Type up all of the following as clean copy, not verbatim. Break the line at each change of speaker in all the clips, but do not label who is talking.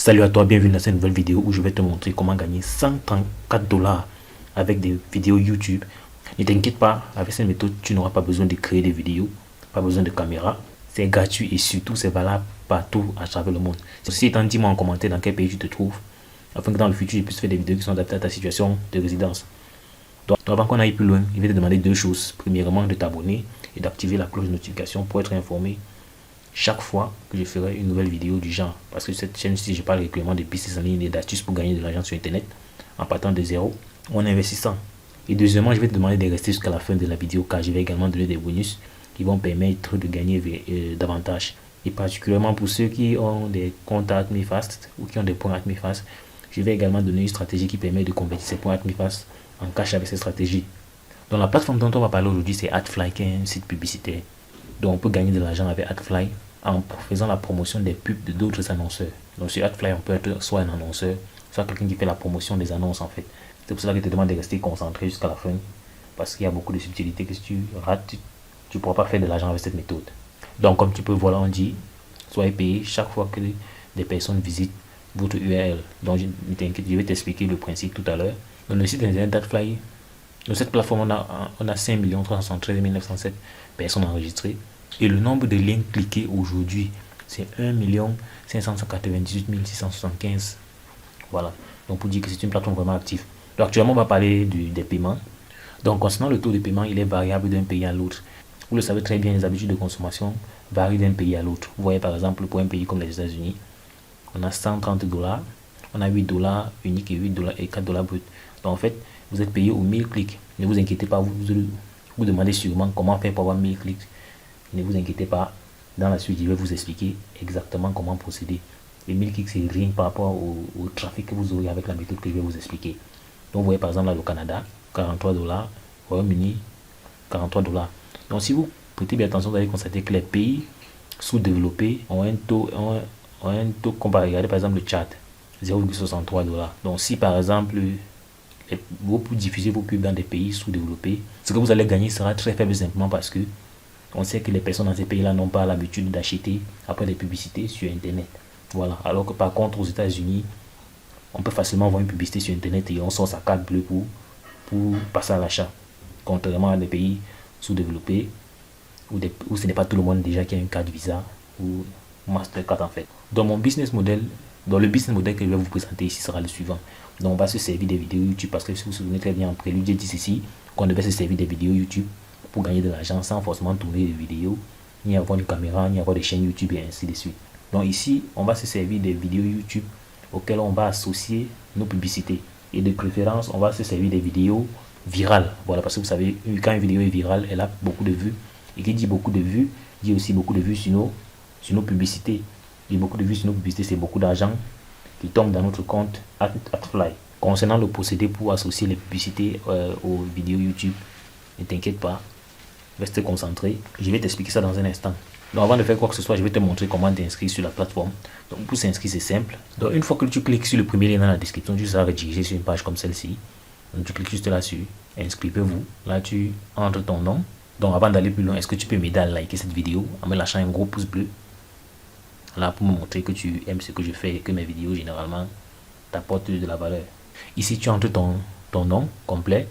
Salut à toi, bienvenue dans cette nouvelle vidéo où je vais te montrer comment gagner 134 dollars avec des vidéos YouTube. Ne t'inquiète pas, avec cette méthode, tu n'auras pas besoin de créer des vidéos, pas besoin de caméra. C'est gratuit et surtout c'est valable partout à travers le monde. Ceci étant, dis-moi en commentaire dans quel pays tu te trouves, afin que dans le futur, je puisse faire des vidéos qui sont adaptées à ta situation de résidence. Donc avant qu'on aille plus loin, il va te demander deux choses. Premièrement, de t'abonner et d'activer la cloche de notification pour être informé chaque fois que je ferai une nouvelle vidéo du genre. Parce que cette chaîne-ci, je parle régulièrement de business en ligne et d'astuces pour gagner de l'argent sur Internet en partant de zéro ou en investissant. Et deuxièmement, je vais te demander de rester jusqu'à la fin de la vidéo car je vais également donner des bonus qui vont permettre de gagner davantage. Et particulièrement pour ceux qui ont des comptes à AdmeFast ou qui ont des points AdmeFast, je vais également donner une stratégie qui permet de convertir ces points AdmeFast en cash avec cette stratégie. Donc la plateforme dont on va parler aujourd'hui, c'est Adfly, qui est un site publicitaire. Donc on peut gagner de l'argent avec Adfly en faisant la promotion des pubs de d'autres annonceurs. Donc sur Adfly, on peut être soit un annonceur, soit quelqu'un qui fait la promotion des annonces en fait. C'est pour cela que je te demande de rester concentré jusqu'à la fin, parce qu'il y a beaucoup de subtilités que si tu rates, tu ne pourras pas faire de l'argent avec cette méthode. Donc comme tu peux voir, on dit, soyez payé chaque fois que des personnes visitent votre URL. Donc ne t'inquiète, je vais t'expliquer le principe tout à l'heure. Dans le site internet d'Adfly, dans cette plateforme, on a 5 313 907 personnes enregistrées. Et le nombre de liens cliqués aujourd'hui, c'est 1 598 675. Voilà. Donc pour dire que c'est une plateforme vraiment active. Donc actuellement, on va parler des paiements. Donc concernant le taux de paiement, il est variable d'un pays à l'autre. Vous le savez très bien, les habitudes de consommation varient d'un pays à l'autre. Vous voyez par exemple, pour un pays comme les États-Unis, on a 130 dollars, on a 8 dollars uniques et 8 dollars et 4 dollars bruts. Donc en fait, vous êtes payé aux 1000 clics. Ne vous inquiétez pas, vous demandez sûrement comment faire pour avoir 1000 clics. Ne vous inquiétez pas, dans la suite, je vais vous expliquer exactement comment procéder. Les 1000 clics, c'est rien par rapport au trafic que vous aurez avec la méthode que je vais vous expliquer. Donc vous voyez par exemple là, le Canada, 43 dollars, Royaume-Uni, 43 dollars. Donc si vous prêtez bien attention, vous allez constater que les pays sous-développés ont un taux comparé. Regardez par exemple le Tchad, 0,63 dollars. Donc si par exemple vous diffusez vos pubs dans des pays sous-développés, ce que vous allez gagner sera très faible simplement parce que on sait que les personnes dans ces pays-là n'ont pas l'habitude d'acheter après des publicités sur Internet. Voilà. Alors que par contre, aux États-Unis, on peut facilement voir une publicité sur Internet et on sort sa carte bleue pour passer à l'achat. Contrairement à des pays sous-développés où ce n'est pas tout le monde déjà qui a une carte Visa ou Mastercard en fait. Dans le business model que je vais vous présenter ici sera le suivant. Donc on va se servir des vidéos YouTube parce que si vous vous souvenez très bien en prélude, j'ai dit ceci qu'on devait se servir des vidéos YouTube pour gagner de l'argent sans forcément tourner des vidéos, ni avoir une caméra, ni avoir des chaînes YouTube et ainsi de suite. Donc ici, on va se servir des vidéos YouTube auxquelles on va associer nos publicités. Et de préférence, on va se servir des vidéos virales. Voilà, parce que vous savez, quand une vidéo est virale, elle a beaucoup de vues. Et qui dit beaucoup de vues, dit aussi beaucoup de vues sur nos publicités. Et beaucoup de vues sur nos publicités, c'est beaucoup d'argent qui tombe dans notre compte Adfly. Concernant le procédé pour associer les publicités aux vidéos YouTube, ne t'inquiète pas, reste concentré. Je vais t'expliquer ça dans un instant. Donc avant de faire quoi que ce soit, je vais te montrer comment t'inscrire sur la plateforme. Donc pour s'inscrire, c'est simple. Donc une fois que tu cliques sur le premier lien dans la description, tu seras redirigé sur une page comme celle-ci. Donc tu cliques juste là-dessus, inscrivez-vous. Là tu entres ton nom. Donc avant d'aller plus loin, est-ce que tu peux m'aider à liker cette vidéo en me lâchant un gros pouce bleu? Là pour me montrer que tu aimes ce que je fais et que mes vidéos généralement t'apportent de la valeur. Ici tu entres ton nom complet.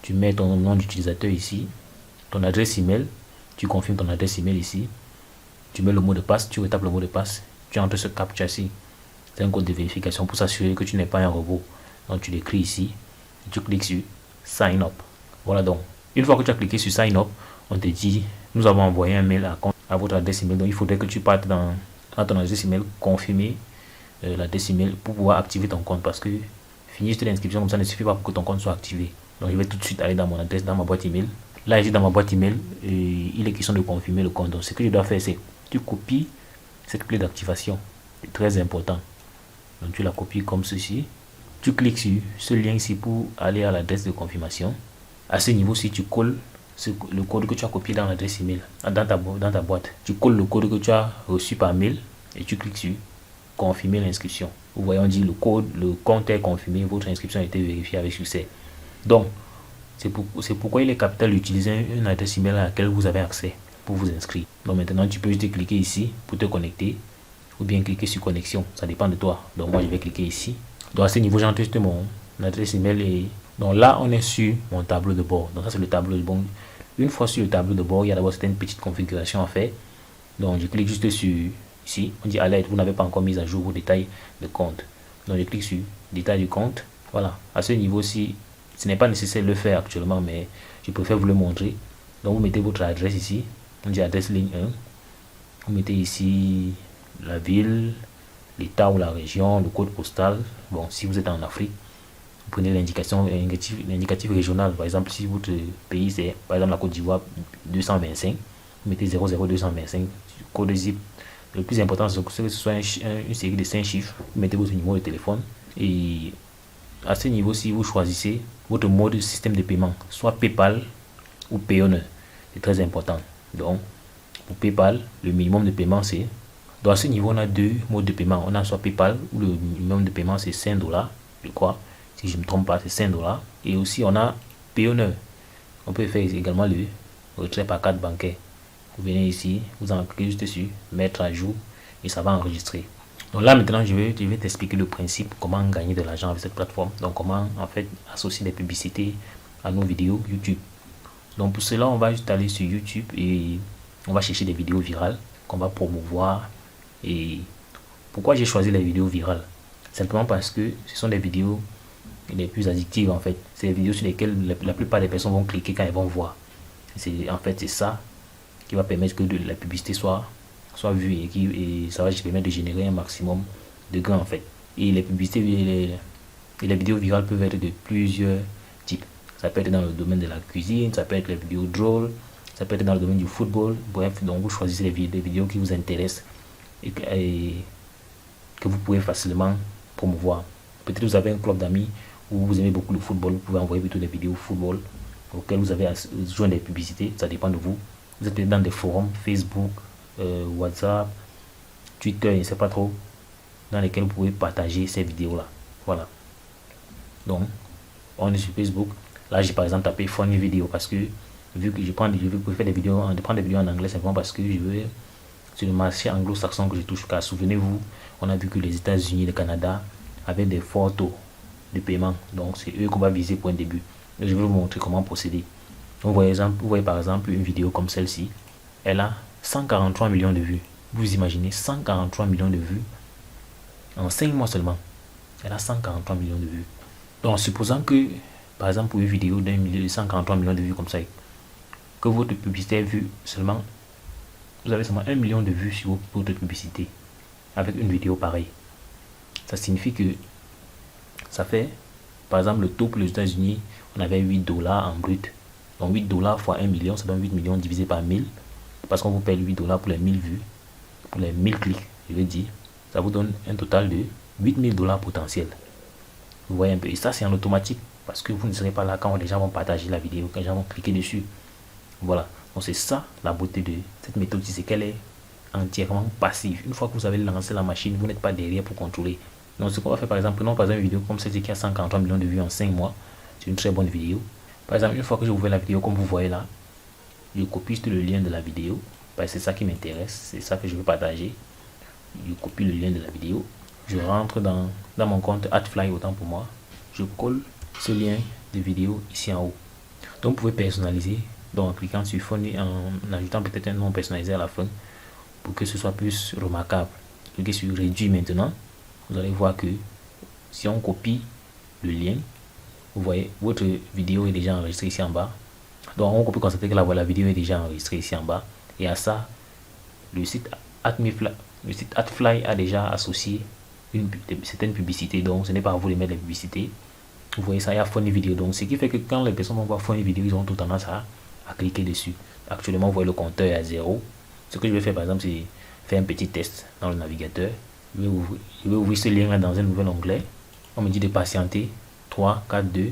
Tu mets ton nom d'utilisateur ici, ton adresse email, tu confirmes ton adresse email ici, tu mets le mot de passe, tu retapes le mot de passe, tu entres ce captcha-ci. C'est un code de vérification pour s'assurer que tu n'es pas un robot. Donc tu l'écris ici, et tu cliques sur Sign Up. Voilà donc. Une fois que tu as cliqué sur Sign Up, on te dit, nous avons envoyé un mail à votre adresse email. Donc il faudrait que tu partes dans ton adresse email, confirmer l'adresse email pour pouvoir activer ton compte parce que finir juste l'inscription comme ça ne suffit pas pour que ton compte soit activé. Donc je vais tout de suite aller dans mon adresse, dans ma boîte email. Là ici dans ma boîte email, il est question de confirmer le compte. Donc ce que je dois faire, c'est tu copies cette clé d'activation. C'est très important. Donc tu la copies comme ceci. Tu cliques sur ce lien ici pour aller à l'adresse de confirmation. À ce niveau-ci, tu colles le code que tu as copié dans l'adresse email, dans ta boîte. Tu colles le code que tu as reçu par mail et tu cliques sur confirmer l'inscription. Vous voyez, on dit le compte est confirmé, votre inscription a été vérifiée avec succès. Donc, c'est pourquoi il est capital d'utiliser une adresse email à laquelle vous avez accès pour vous inscrire. Donc maintenant, tu peux juste cliquer ici pour te connecter ou bien cliquer sur connexion, ça dépend de toi. Donc moi je vais cliquer ici. Donc à ce niveau j'entre juste mon adresse email et donc là on est sur mon tableau de bord. Donc ça c'est le tableau de bord. Une fois sur le tableau de bord, il y a d'abord une petite configuration à faire. Donc je clique juste sur ici, on dit alerte, vous n'avez pas encore mis à jour vos détails de compte. Donc je clique sur détails du compte. Voilà, à ce niveau-ci, ce n'est pas nécessaire de le faire actuellement, mais je préfère vous le montrer. Donc vous mettez votre adresse ici, on dit adresse ligne 1. Vous mettez ici la ville, l'état ou la région, le code postal. Bon, si vous êtes en Afrique, vous prenez l'indicatif régional. Par exemple, si votre pays c'est par exemple la Côte d'Ivoire 225, vous mettez 00225, code zip. Le plus important, c'est que ce soit une série de 5 chiffres. Vous mettez votre numéro de téléphone et à ce niveau-ci, vous choisissez votre mode de système de paiement, soit PayPal ou Payoneer. C'est très important. Donc, pour PayPal, le minimum de paiement c'est. Donc, à ce niveau, on a deux modes de paiement. On a soit PayPal où le minimum de paiement c'est 5 $, je crois. Si je ne me trompe pas, c'est 5 $. Et aussi, on a Payoneer. On peut faire également le retrait par carte bancaire. Vous venez ici, vous en cliquez juste dessus, mettre à jour et ça va enregistrer. Donc là maintenant je vais t'expliquer le principe, comment gagner de l'argent avec cette plateforme. Donc comment en fait associer des publicités à nos vidéos YouTube. Donc pour cela on va juste aller sur YouTube et on va chercher des vidéos virales qu'on va promouvoir. Et pourquoi j'ai choisi les vidéos virales? Simplement parce que ce sont des vidéos les plus addictives en fait. C'est des vidéos sur lesquelles la plupart des personnes vont cliquer quand elles vont voir. En fait c'est ça qui va permettre que la publicité soit vue et ça va permettre de générer un maximum de gains en fait. Et les publicités et les vidéos virales peuvent être de plusieurs types. Ça peut être dans le domaine de la cuisine, ça peut être les vidéos drôles, ça peut être dans le domaine du football. Bref, donc vous choisissez les vidéos qui vous intéressent et que vous pouvez facilement promouvoir. Peut-être vous avez un club d'amis où vous aimez beaucoup le football, vous pouvez envoyer plutôt des vidéos football auxquelles vous avez joint des publicités, ça dépend de vous. Vous êtes dans des forums, Facebook, WhatsApp, Twitter, je ne sais pas trop, dans lesquels vous pouvez partager ces vidéos-là. Voilà. Donc, on est sur Facebook. Là, j'ai par exemple tapé Funny Video parce que vu que je veux faire des vidéos, prendre des vidéos en anglais simplement parce que je veux sur le marché anglo-saxon que je touche. Car souvenez-vous, on a vu que les États-Unis, le Canada avaient des forts taux de paiement. Donc, c'est eux qu'on va viser pour un début. Et je vais vous montrer comment procéder. Vous voyez par exemple une vidéo comme celle-ci. Elle a 143 millions de vues. Vous imaginez 143 millions de vues en 5 mois seulement. Elle a 143 millions de vues. Donc, en supposant que, par exemple, pour une vidéo d'un million de 143 millions de vues comme ça, que votre publicité est vue seulement, vous avez seulement 1 million de vues sur votre publicité avec une vidéo pareille. Ça signifie que ça fait, par exemple, le taux pour les États-Unis, on avait 8 $ en brut. Donc 8 $ fois 1 million, ça donne 8 millions divisé par 1000. Parce qu'on vous paye 8 $ pour les 1000 vues, pour les 1000 clics, je veux dire. Ça vous donne un total de 8000 $ potentiels. Vous voyez un peu. Et ça, c'est en automatique. Parce que vous ne serez pas là quand les gens vont partager la vidéo, quand les gens vont cliquer dessus. Voilà. Donc c'est ça la beauté de cette méthode, c'est qu'elle est entièrement passive. Une fois que vous avez lancé la machine, vous n'êtes pas derrière pour contrôler. Donc ce qu'on va faire par exemple, prenons par exemple une vidéo comme celle qui a 143 millions de vues en 5 mois. C'est une très bonne vidéo. Par exemple, une fois que j'ai ouvert la vidéo comme vous voyez là, je copie juste le lien de la vidéo. Parce que c'est ça qui m'intéresse, c'est ça que je veux partager. Je copie le lien de la vidéo. Je rentre dans mon compte AdFly, autant pour moi. Je colle ce lien de vidéo ici en haut. Donc vous pouvez personnaliser. Donc en cliquant sur Funny, en ajoutant peut-être un nom personnalisé à la fin pour que ce soit plus remarquable. Cliquez sur réduire maintenant. Vous allez voir que si on copie le lien, vous voyez votre vidéo est déjà enregistrée ici en bas. Donc on peut constater que la vidéo est déjà enregistrée ici en bas. Et à ça, le site AdFly a déjà associé certaines publicités. Donc ce n'est pas à vous de mettre les publicités. Vous voyez ça, il y a Funny Video. Donc ce qui fait que quand les personnes vont voir Funny Video, ils ont tout tendance à cliquer dessus. Actuellement, vous voyez le compteur est à 0. Ce que je vais faire par exemple, c'est faire un petit test dans le navigateur. Je vais ouvrir ce lien là dans un nouvel onglet. On me dit de patienter 3, 4, 2.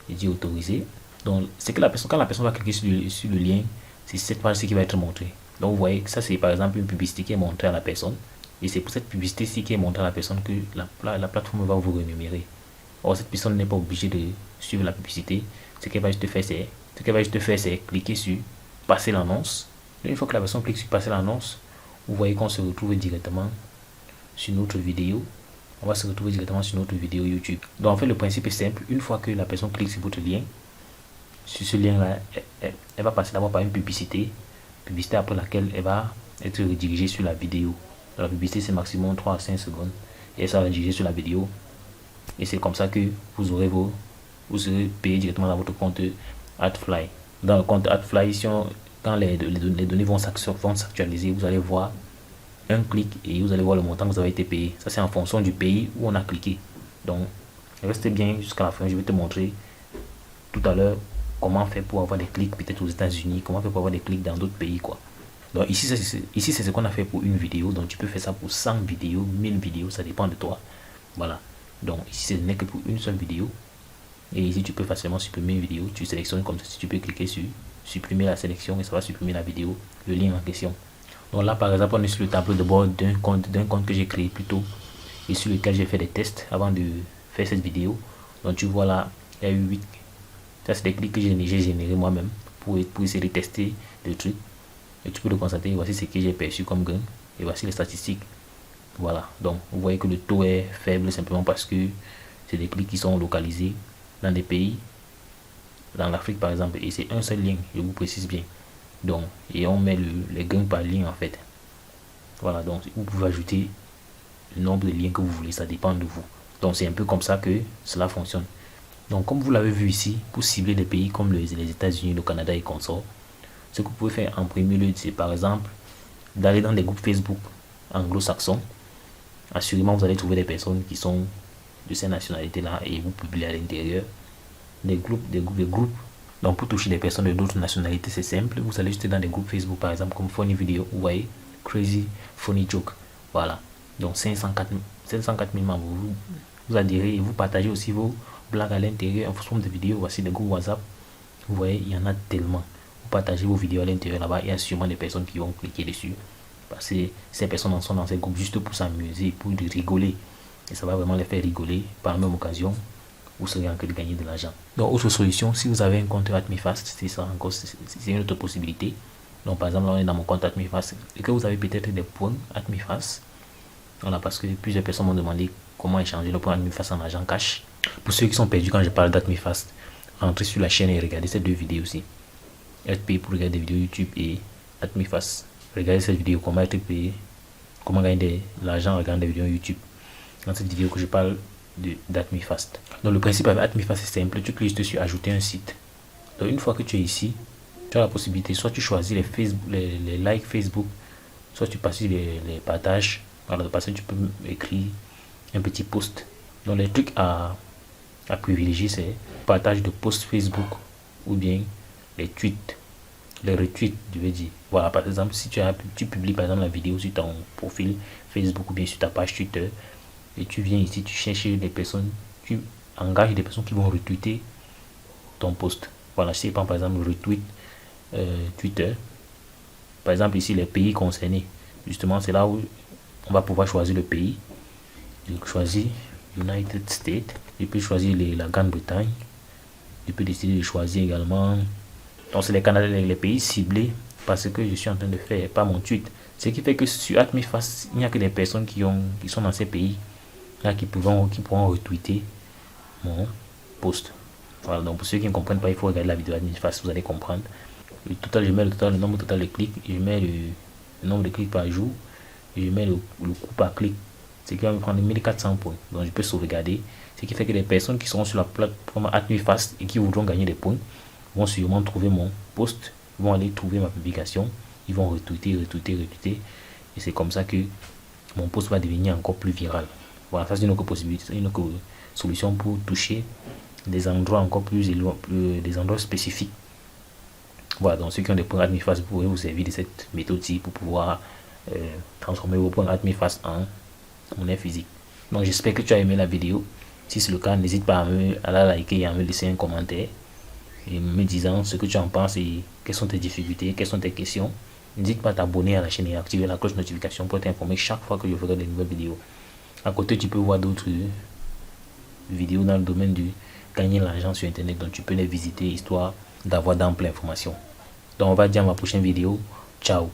Je dis autoriser. Donc c'est que quand la personne va cliquer sur le lien, c'est cette page-ci qui va être montrée. Donc vous voyez que ça c'est par exemple une publicité qui est montrée à la personne. Et c'est pour cette publicité-ci qui est montrée à la personne que la plateforme va vous rémunérer. Or cette personne n'est pas obligée de suivre la publicité. Ce qu'elle va juste faire, c'est cliquer sur passer l'annonce. Une fois que la personne clique sur passer l'annonce, vous voyez qu'on se retrouve directement sur notre vidéo. On va se retrouver directement sur notre vidéo YouTube. Donc en fait, le principe est simple. Une fois que la personne clique sur votre lien, sur ce lien-là, elle va passer d'abord par une publicité. Publicité après laquelle elle va être redirigée sur la vidéo. La publicité, c'est maximum 3 à 5 secondes. Et ça va rediriger sur la vidéo. Et c'est comme ça que vous serez payé directement dans votre compte AdFly. Dans le compte AdFly, quand les données vont s'actualiser, vous allez voir un clic et vous allez voir le montant que vous avez été payé. Ça, c'est en fonction du pays où on a cliqué. Donc, restez bien jusqu'à la fin. Je vais te montrer tout à l'heure comment faire pour avoir des clics peut-être aux États-Unis, comment faire pour avoir des clics dans d'autres pays, quoi. Donc ici c'est ce qu'on a fait pour une vidéo. Donc tu peux faire ça pour 100 vidéos, 1000 vidéos, ça dépend de toi. Voilà. Donc ici ce n'est que pour une seule vidéo. Et ici tu peux facilement supprimer une vidéo. Tu sélectionnes comme ça. Si tu peux cliquer sur supprimer la sélection et ça va supprimer la vidéo, le lien en question. Donc là par exemple on est sur le tableau de bord d'un compte que j'ai créé plus tôt et sur lequel j'ai fait des tests avant de faire cette vidéo. Donc tu vois là, il y a eu 8. Ça c'est des clics que j'ai généré moi-même pour essayer de tester le truc. Et tu peux le constater, voici ce que j'ai perçu comme gain et voici les statistiques. Voilà, donc vous voyez que le taux est faible simplement parce que c'est des clics qui sont localisés dans des pays, dans l'Afrique par exemple, et c'est un seul lien, je vous précise bien. Donc, et on met les gains par ligne en fait. Voilà, donc vous pouvez ajouter le nombre de liens que vous voulez, ça dépend de vous. Donc c'est un peu comme ça que cela fonctionne. Donc comme vous l'avez vu ici, pour cibler des pays comme les États-Unis, le Canada et consorts, ce que vous pouvez faire en premier lieu, c'est par exemple d'aller dans des groupes Facebook anglo-saxons. Assurément, vous allez trouver des personnes qui sont de ces nationalités-là et vous publiez à l'intérieur des groupes. Donc pour toucher des personnes de d'autres nationalités, c'est simple. Vous allez juste dans des groupes Facebook, par exemple, comme Funny Video, vous voyez, Crazy Funny Joke. Voilà. Donc 504 000 membres. Vous adhérez et vous partagez aussi vos blagues à l'intérieur en fonction de vidéos. Voici des groupes WhatsApp. Vous voyez, il y en a tellement. Partagez vos vidéos à l'intérieur là-bas, il y a sûrement des personnes qui vont cliquer dessus parce que ces personnes sont dans ces groupes juste pour s'amuser, pour rigoler, et ça va vraiment les faire rigoler. Par la même occasion, vous serez en train de gagner de l'argent. Donc autre solution, si vous avez un compte AdmeFast, c'est ça encore, c'est une autre possibilité. Donc par exemple, là, on est dans mon compte AdmeFast et que vous avez peut-être des points AdmeFast. Voilà, parce que plusieurs personnes m'ont demandé comment échanger le point AdmeFast en argent cash. Pour ceux qui sont perdus quand je parle d'AdmeFast, rentrez sur la chaîne et regardez ces deux vidéos aussi. Être payé pour regarder des vidéos YouTube et AdmeFast. Regardez cette vidéo, comment être payé, comment gagner de l'argent en regardant des vidéos YouTube. Dans cette vidéo que je parle d'AdmeFast. Donc le principe avec AdmeFast c'est simple, tu cliques juste sur ajouter un site. Donc une fois que tu es ici, tu as la possibilité, soit tu choisis les likes Facebook, soit tu passes les partages. Alors de passer, tu peux écrire un petit post. Donc les trucs à privilégier, c'est partage de posts Facebook ou bien les tweets, les retweets, je veux dire. Voilà, par exemple, si tu publies par exemple la vidéo sur ton profil Facebook ou bien sur ta page Twitter et tu viens ici, tu cherches des personnes, tu engages des personnes qui vont retweeter ton post. Voilà, je sais pas, par exemple, retweet Twitter. Par exemple, ici, les pays concernés. Justement, c'est là où on va pouvoir choisir le pays. Je choisis United States. Je peux choisir la Grande-Bretagne. Je peux décider de choisir également. Donc c'est les pays ciblés parce que je suis en train de faire, pas mon tweet. Ce qui fait que sur AdmeFast, il n'y a que des personnes qui sont dans ces pays là qui pourront retweeter mon post. Voilà, donc pour ceux qui ne comprennent pas, il faut regarder la vidéo AdmeFast, vous allez comprendre. Le total, je mets le nombre total de clics, je mets le nombre de clics par jour, et je mets le coût par clic. Ce qui va me prendre 1400 points. Donc je peux sauvegarder. Ce qui fait que les personnes qui seront sur la plateforme AdmeFast et qui voudront gagner des points vont sûrement trouver mon post, vont aller trouver ma publication, ils vont retweeter, et c'est comme ça que mon post va devenir encore plus viral. Voilà, ça c'est une autre possibilité, une autre solution pour toucher des endroits encore plus des endroits spécifiques. Voilà, donc ceux qui ont des points AdmeFast, vous pouvez vous servir de cette méthode-ci pour pouvoir transformer vos points AdmeFast en monnaie physique. Donc j'espère que tu as aimé la vidéo. Si c'est le cas, n'hésite pas à la liker et à me laisser un commentaire et me disant ce que tu en penses et quelles sont tes difficultés, quelles sont tes questions. N'hésite pas à t'abonner à la chaîne et à activer la cloche de notification pour t'informer chaque fois que je ferai de nouvelles vidéos. À côté, tu peux voir d'autres vidéos dans le domaine du gagner l'argent sur internet, donc tu peux les visiter histoire d'avoir d'amples informations. Donc on va dire à ma prochaine vidéo. Ciao.